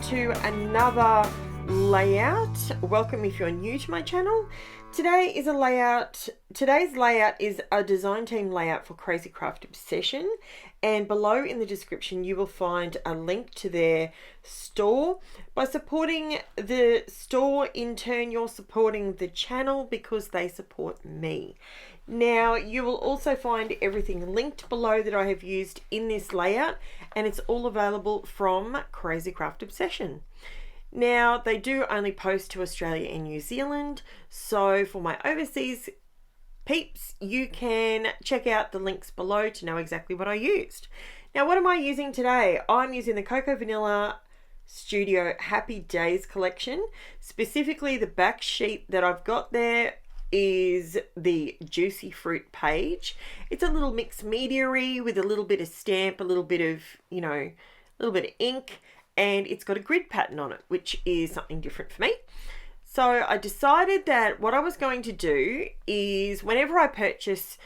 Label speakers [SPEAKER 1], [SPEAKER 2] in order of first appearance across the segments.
[SPEAKER 1] to another layout. Welcome if you're new to my channel. Today's layout is a design team layout for Crazy Craft Obsession, and below in the description you will find a link to their store. By supporting the store, in turn you're supporting the channel because they support me. Now you will also find everything linked below that I have used in this layout, and it's all available from Crazy Craft Obsession. Now they do only post to Australia and New Zealand, so for my overseas peeps you can check out the links below to know exactly what I used. Now what am I using today? I'm using the Coco Vanilla Studio Happy Days collection. Specifically the back sheet that I've got there is the Juicy Fruit page. It's a little mixed media-y with a little bit of stamp, a little bit of, you know, a little bit of ink, and it's got a grid pattern on it, which is something different for me. So I decided that what I was going to do is whenever I purchase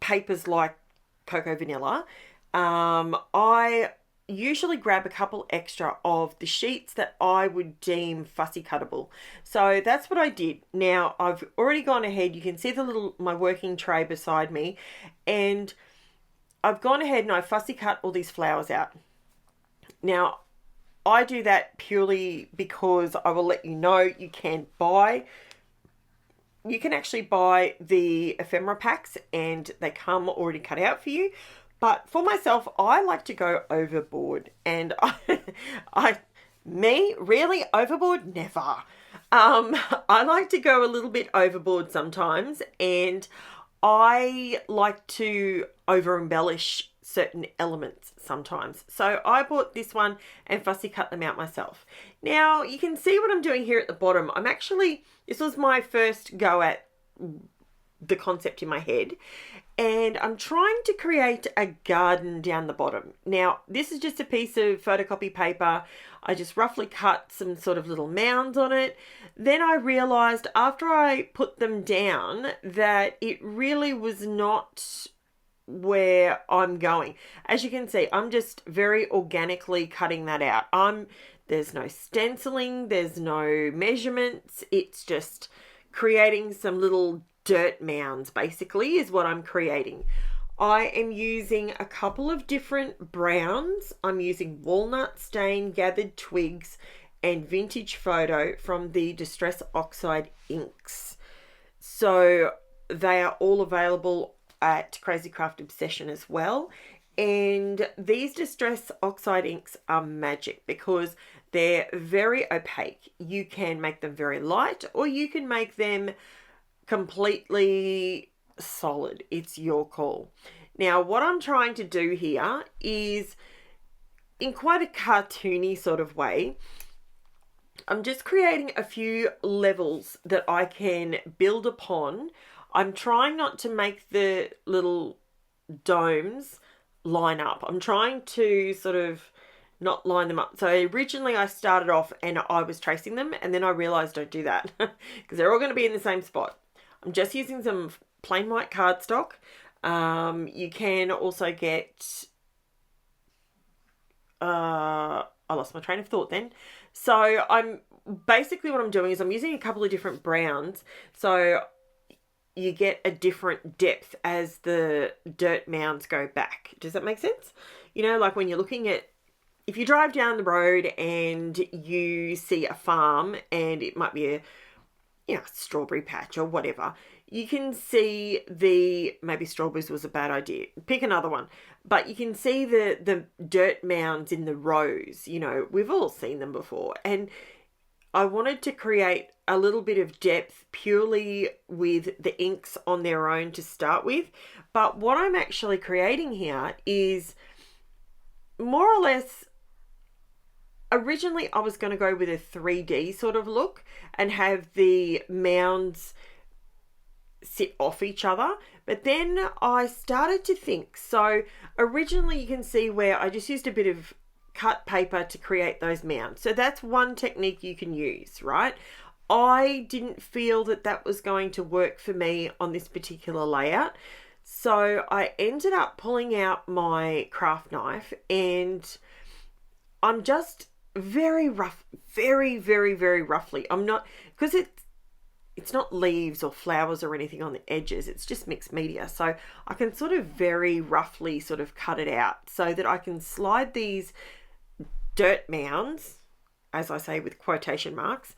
[SPEAKER 1] papers like Coco Vanilla, I usually grab a couple extra of the sheets that I would deem fussy cuttable. So that's what I did. Now I've already gone ahead, you can see my working tray beside me, and I've gone ahead and I fussy cut all these flowers out. Now I do that purely because I will let you know you can actually buy the ephemera packs and they come already cut out for you. But for myself, I like to go overboard, and really overboard? Never. I like to go a little bit overboard sometimes, and I like to over embellish certain elements sometimes. So I bought this one and fussy cut them out myself. Now you can see what I'm doing here at the bottom. This was my first go at the concept in my head, and I'm trying to create a garden down the bottom. Now this is just a piece of photocopy paper. I just roughly cut some sort of little mounds on it. Then I realized after I put them down that it really was not where I'm going. As you can see, I'm just very organically cutting that out. There's no stenciling, there's no measurements. It's just creating some little dirt mounds, basically, is what I'm creating. I am using a couple of different browns. I'm using Walnut Stain, Gathered Twigs, and Vintage Photo from the Distress Oxide inks. So they are all available at Crazy Craft Obsession as well. And these Distress Oxide inks are magic because they're very opaque. You can make them very light or you can make them completely solid. It's your call. Now what I'm trying to do here is, in quite a cartoony sort of way, I'm just creating a few levels that I can build upon. I'm trying not to make the little domes line up. I'm trying to sort of not line them up. So originally I started off and I was tracing them, and then I realized don't do that because they're all going to be in the same spot. I'm just using some plain white cardstock. You can also get, I lost my train of thought then. So what I'm doing is I'm using a couple of different browns. So you get a different depth as the dirt mounds go back. Does that make sense? You know, like when you're looking at, if you drive down the road and you see a farm and it might be a, strawberry patch or whatever, you can see maybe strawberries was a bad idea. Pick another one. But you can see the dirt mounds in the rows. You know, we've all seen them before. And I wanted to create a little bit of depth purely with the inks on their own to start with. But what I'm actually creating here is more or less, originally I was going to go with a 3D sort of look and have the mounds sit off each other, but then I started to think, so originally you can see where I just used a bit of cut paper to create those mounds. So that's one technique you can use, right? I didn't feel that was going to work for me on this particular layout. So I ended up pulling out my craft knife, and I'm just very rough, very roughly. I'm not, because it's not leaves or flowers or anything on the edges, it's just mixed media. So I can sort of very roughly sort of cut it out so that I can slide these dirt mounds, as I say with quotation marks,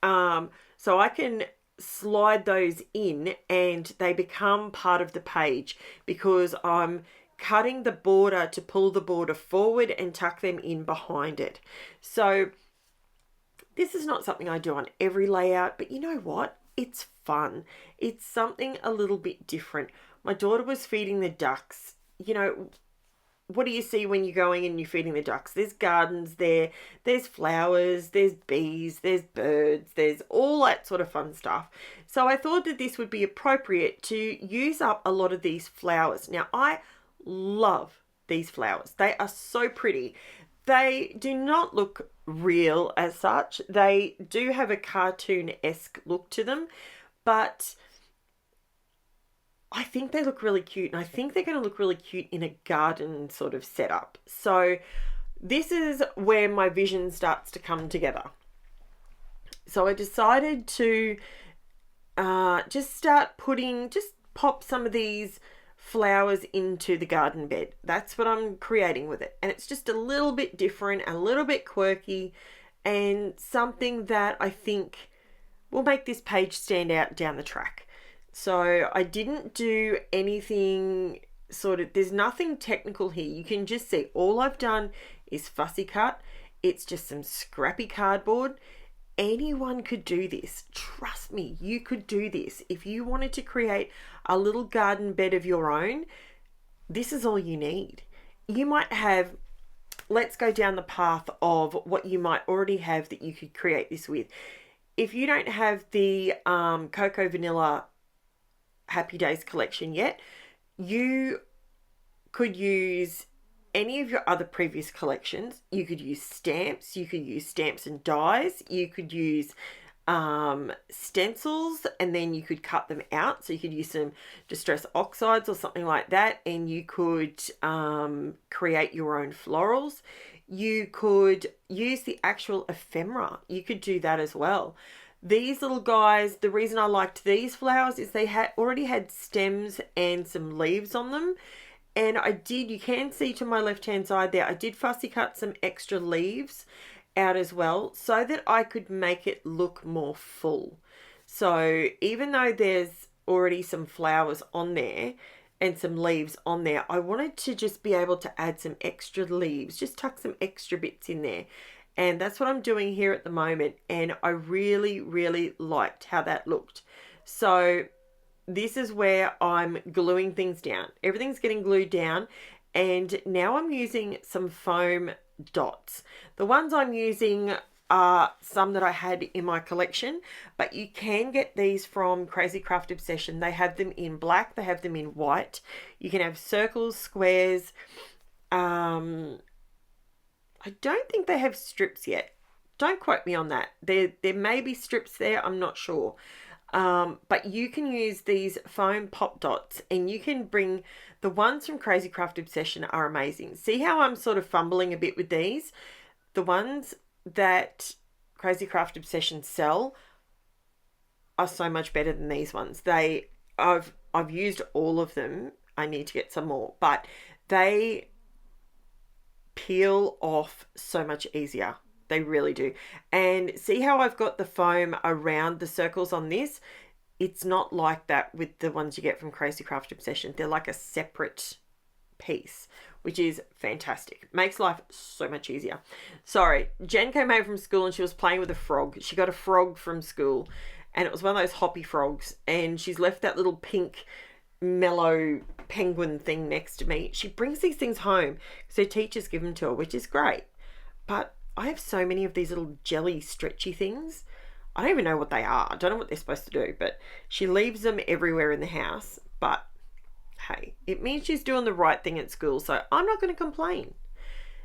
[SPEAKER 1] so I can slide those in and they become part of the page, because I'm cutting the border to pull the border forward and tuck them in behind it. So this is not something I do on every layout, but you know what? It's fun. It's something a little bit different. My daughter was feeding the ducks. You know, what do you see when you're going and you're feeding the ducks? There's gardens there, there's flowers, there's bees, there's birds, there's all that sort of fun stuff. So I thought that this would be appropriate to use up a lot of these flowers. Now, I love these flowers. They are so pretty. They do not look real as such. They do have a cartoon-esque look to them, but I think they look really cute, and I think they're going to look really cute in a garden sort of setup. So this is where my vision starts to come together. So I decided to just pop some of these flowers into the garden bed. That's what I'm creating with it. And it's just a little bit different, a little bit quirky, and something that I think will make this page stand out down the track. So I didn't do anything there's nothing technical here. You can just see all I've done is fussy cut. It's just some scrappy cardboard. Anyone could do this. Trust me, you could do this. If you wanted to create a little garden bed of your own, this is all you need. You might have, let's go down the path of what you might already have that you could create this with. If you don't have the Coco Vanilla Happy Days collection yet, you could use any of your other previous collections. You could use stamps, you could use stamps and dies, you could use stencils, and then you could cut them out. So you could use some distress oxides or something like that, and you could create your own florals. You could use the actual ephemera. You could do that as well. These little guys, the reason I liked these flowers is they already had stems and some leaves on them. And you can see to my left-hand side there, I did fussy cut some extra leaves out as well so that I could make it look more full. So even though there's already some flowers on there and some leaves on there, I wanted to just be able to add some extra leaves, just tuck some extra bits in there. And that's what I'm doing here at the moment. And I really, really liked how that looked. So this is where I'm gluing things down. Everything's getting glued down. And now I'm using some foam dots. The ones I'm using are some that I had in my collection, but you can get these from Crazy Craft Obsession. They have them in black, they have them in white. You can have circles, squares. I don't think they have strips yet. Don't quote me on that. There may be strips there, I'm not sure. But you can use these foam pop dots, and you can bring the ones from Crazy Craft Obsession are amazing. See how I'm sort of fumbling a bit with these? The ones that Crazy Craft Obsession sell are so much better than these ones. I've used all of them. I need to get some more, but they peel off so much easier. They really do. And see how I've got the foam around the circles on this? It's not like that with the ones you get from Crazy Craft Obsession. They're like a separate piece, which is fantastic. Makes life so much easier. Sorry, Jen came home from school and she was playing with a frog. She got a frog from school, and it was one of those hoppy frogs, and she's left that little pink mellow penguin thing next to me. She brings these things home because her teachers give them to her, which is great. But I have so many of these little jelly stretchy things. I don't even know what they are. I don't know what they're supposed to do, but she leaves them everywhere in the house. But hey, it means she's doing the right thing at school, so I'm not going to complain.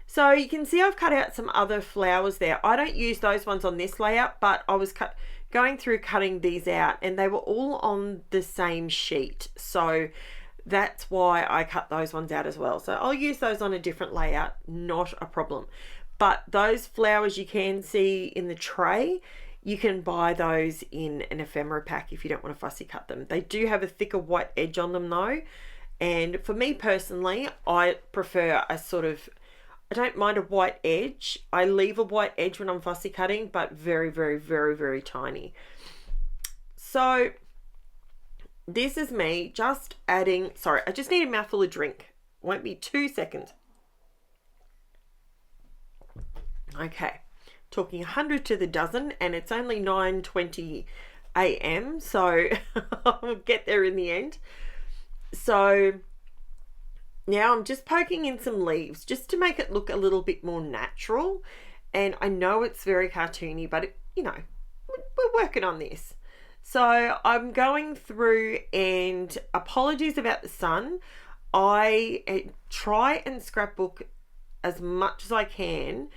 [SPEAKER 1] So you can see I've cut out some other flowers there. I don't use those ones on this layout, but I was going through cutting these out, and they were all on the same sheet. So That's why I cut those ones out as well. So I'll use those on a different layout, not a problem. But those flowers you can see in the tray, you can buy those in an ephemera pack if you don't want to fussy cut them. They do have a thicker white edge on them though. And for me personally, I prefer a sort of, I don't mind a white edge. I leave a white edge when I'm fussy cutting, but very, very, very, very tiny. So this is me just adding, sorry, I just need a mouthful of drink. Won't be 2 seconds. Okay, talking 100 to the dozen, and it's only 9:20 a.m. so I'll get there in the end. So now I'm just poking in some leaves just to make it look a little bit more natural. And I know it's very cartoony, but it, you know, we're working on this. So I'm going through, and apologies about the sun. I try and scrapbook as much as I can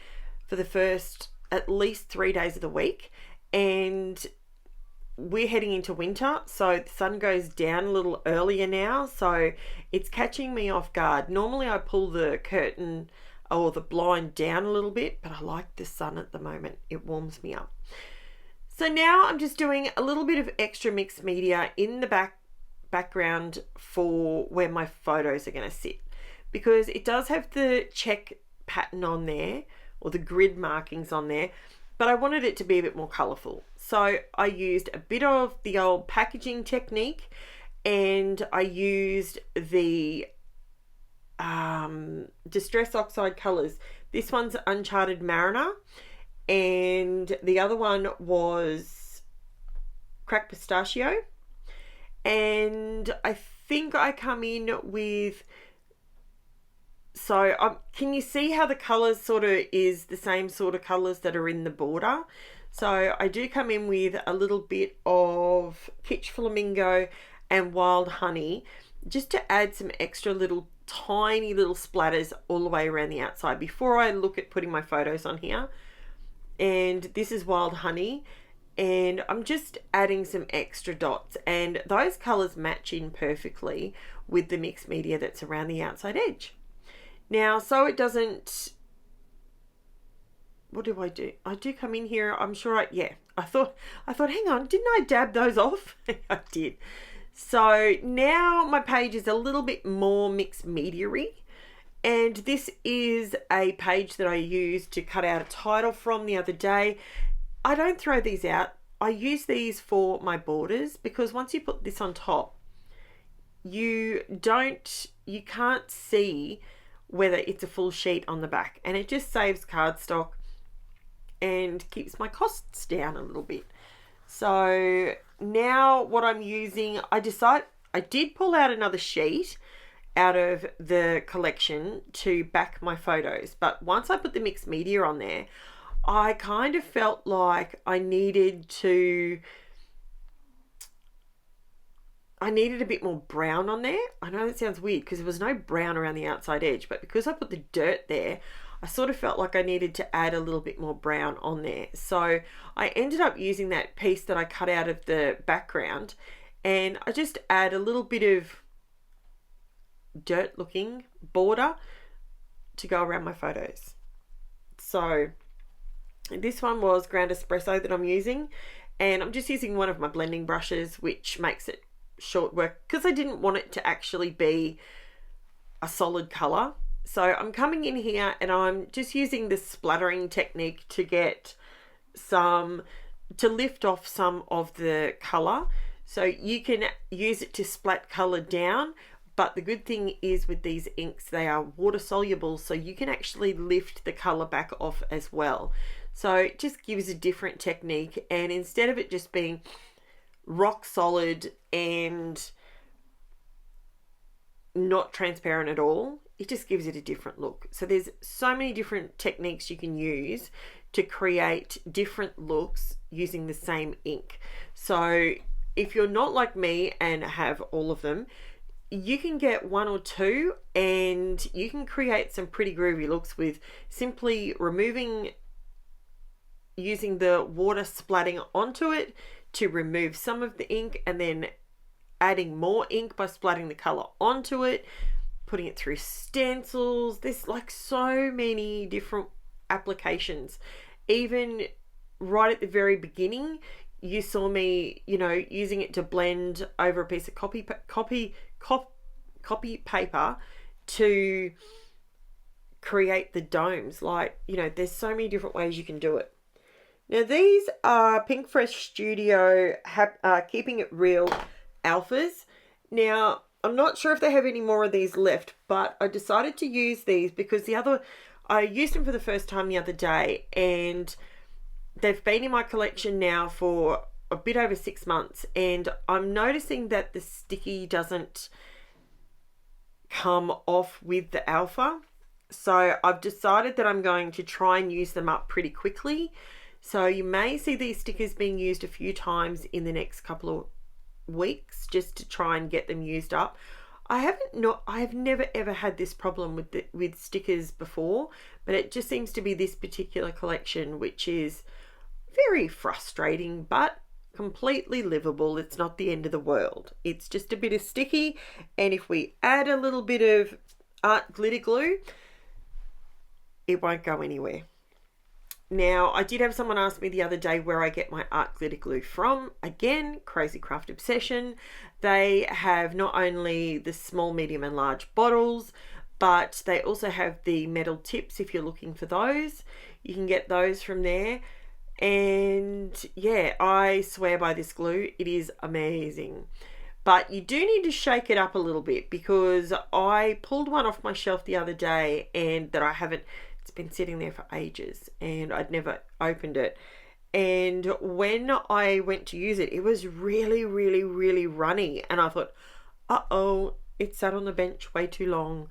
[SPEAKER 1] for the first at least 3 days of the week, and we're heading into winter, so the sun goes down a little earlier now, so it's catching me off guard. Normally I pull the curtain or the blind down a little bit, but I like the sun at the moment. It warms me up. So now I'm just doing a little bit of extra mixed media in the background for where my photos are going to sit, because it does have the check pattern on there, or the grid markings on there, but I wanted it to be a bit more colourful. So I used a bit of the old packaging technique, and I used the Distress Oxide colours. This one's Uncharted Marina, and the other one was Cracked Pistachio. And I think I come in with, so can you see how the colours sort of is the same sort of colours that are in the border? So I do come in with a little bit of KITSCH Flamingo and Wild Honey, just to add some extra little tiny little splatters all the way around the outside before I look at putting my photos on here. And this is Wild Honey, and I'm just adding some extra dots, and those colours match in perfectly with the mixed media that's around the outside edge. Now, so it doesn't, what do? I do come in here, I'm sure I thought, hang on, didn't I dab those off? I did. So now my page is a little bit more mixed media-y, and this is a page that I used to cut out a title from the other day. I don't throw these out. I use these for my borders, because once you put this on top, you can't see whether it's a full sheet on the back, and it just saves cardstock and keeps my costs down a little bit. So now what I'm using, I did pull out another sheet out of the collection to back my photos, but once I put the mixed media on there, I kind of felt like I needed a bit more brown on there. I know that sounds weird because there was no brown around the outside edge, but because I put the dirt there, I sort of felt like I needed to add a little bit more brown on there. So I ended up using that piece that I cut out of the background, and I just add a little bit of dirt looking border to go around my photos. So this one was ground espresso that I'm using, and I'm just using one of my blending brushes, which makes it short work because I didn't want it to actually be a solid color. So I'm coming in here and I'm just using the splattering technique to lift off some of the color. So you can use it to splat color down, but the good thing is with these inks, they are water soluble, so you can actually lift the color back off as well. So it just gives a different technique, and instead of it just being rock solid and not transparent at all, it just gives it a different look. So there's so many different techniques you can use to create different looks using the same ink. So if you're not like me and have all of them, you can get one or two and you can create some pretty groovy looks with simply using the water splatting onto it to remove some of the ink, and then adding more ink by splatting the color onto it, putting it through stencils. There's like so many different applications. Even right at the very beginning, you saw me, you know, using it to blend over a piece of copy paper to create the domes. Like, you know, there's so many different ways you can do it. Now these are PINKFRESH Studio Keeping It Real Alphas. Now I'm not sure if they have any more of these left, but I decided to use these because I used them for the first time the other day, and they've been in my collection now for a bit over 6 months, and I'm noticing that the sticky doesn't come off with the alpha. So I've decided that I'm going to try and use them up pretty quickly. So you may see these stickers being used a few times in the next couple of weeks just to try and get them used up. I've never ever had this problem with stickers before, but it just seems to be this particular collection, which is very frustrating but completely livable. It's not the end of the world. It's just a bit of sticky, and if we add a little bit of art glitter glue, it won't go anywhere. Now, I did have someone ask me the other day where I get my art glitter glue from. Again, Crazy Craft Obsession. They have not only the small, medium and large bottles, but they also have the metal tips if you're looking for those. You can get those from there. And yeah, I swear by this glue. It is amazing. But you do need to shake it up a little bit, because I pulled one off my shelf the other day and that I haven't, it's been sitting there for ages and I'd never opened it. And when I went to use it, it was really, really, really runny. And I thought, uh-oh, it sat on the bench way too long.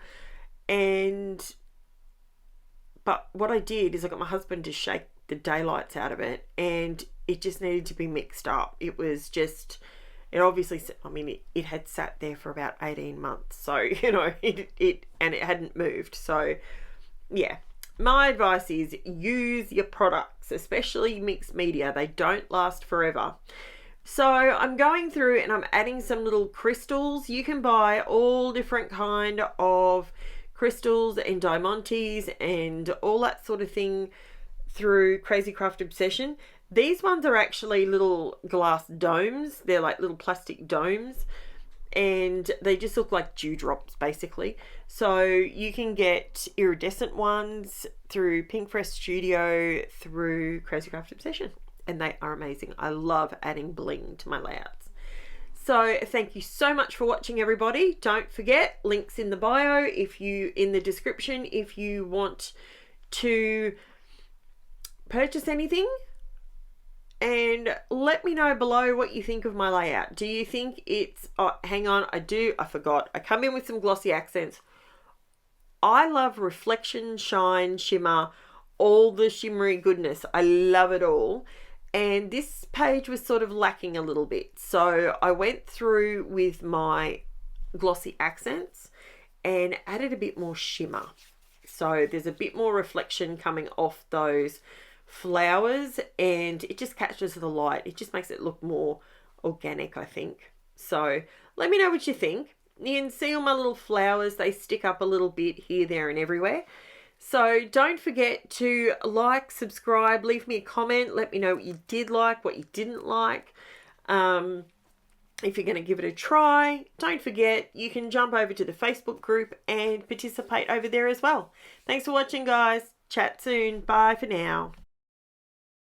[SPEAKER 1] But what I did is I got my husband to shake the daylights out of it, and it just needed to be mixed up. It was just, it obviously, I mean, it had sat there for about 18 months. So, you know, it hadn't moved. So yeah, my advice is use your products, especially mixed media. They don't last forever. So I'm going through and I'm adding some little crystals. You can buy all different kind of crystals and diamantes and all that sort of thing through Crazy Craft Obsession. These ones are actually little glass domes. They're like little plastic domes, and they just look like dewdrops basically. So you can get iridescent ones through PINKFRESH Studio, through Crazy Craft Obsession, and they are amazing. I love adding bling to my layouts. So thank you so much for watching, everybody. Don't forget, links in the bio, in the description, if you want to purchase anything. And let me know below what you think of my layout. Do you think it's, oh, hang on, I forgot. I come in with some glossy accents. I love reflection, shine, shimmer, all the shimmery goodness. I love it all. And this page was sort of lacking a little bit. So I went through with my glossy accents and added a bit more shimmer. So there's a bit more reflection coming off those flowers, and it just catches the light. It just makes it look more organic, I think. So let me know what you think. You can see all my little flowers. They stick up a little bit here, there and everywhere. So don't forget to like, subscribe, leave me a comment. Let me know what you did like, what you didn't like. If you're going to give it a try, don't forget you can jump over to the Facebook group and participate over there as well. Thanks for watching, guys. Chat soon. Bye for now.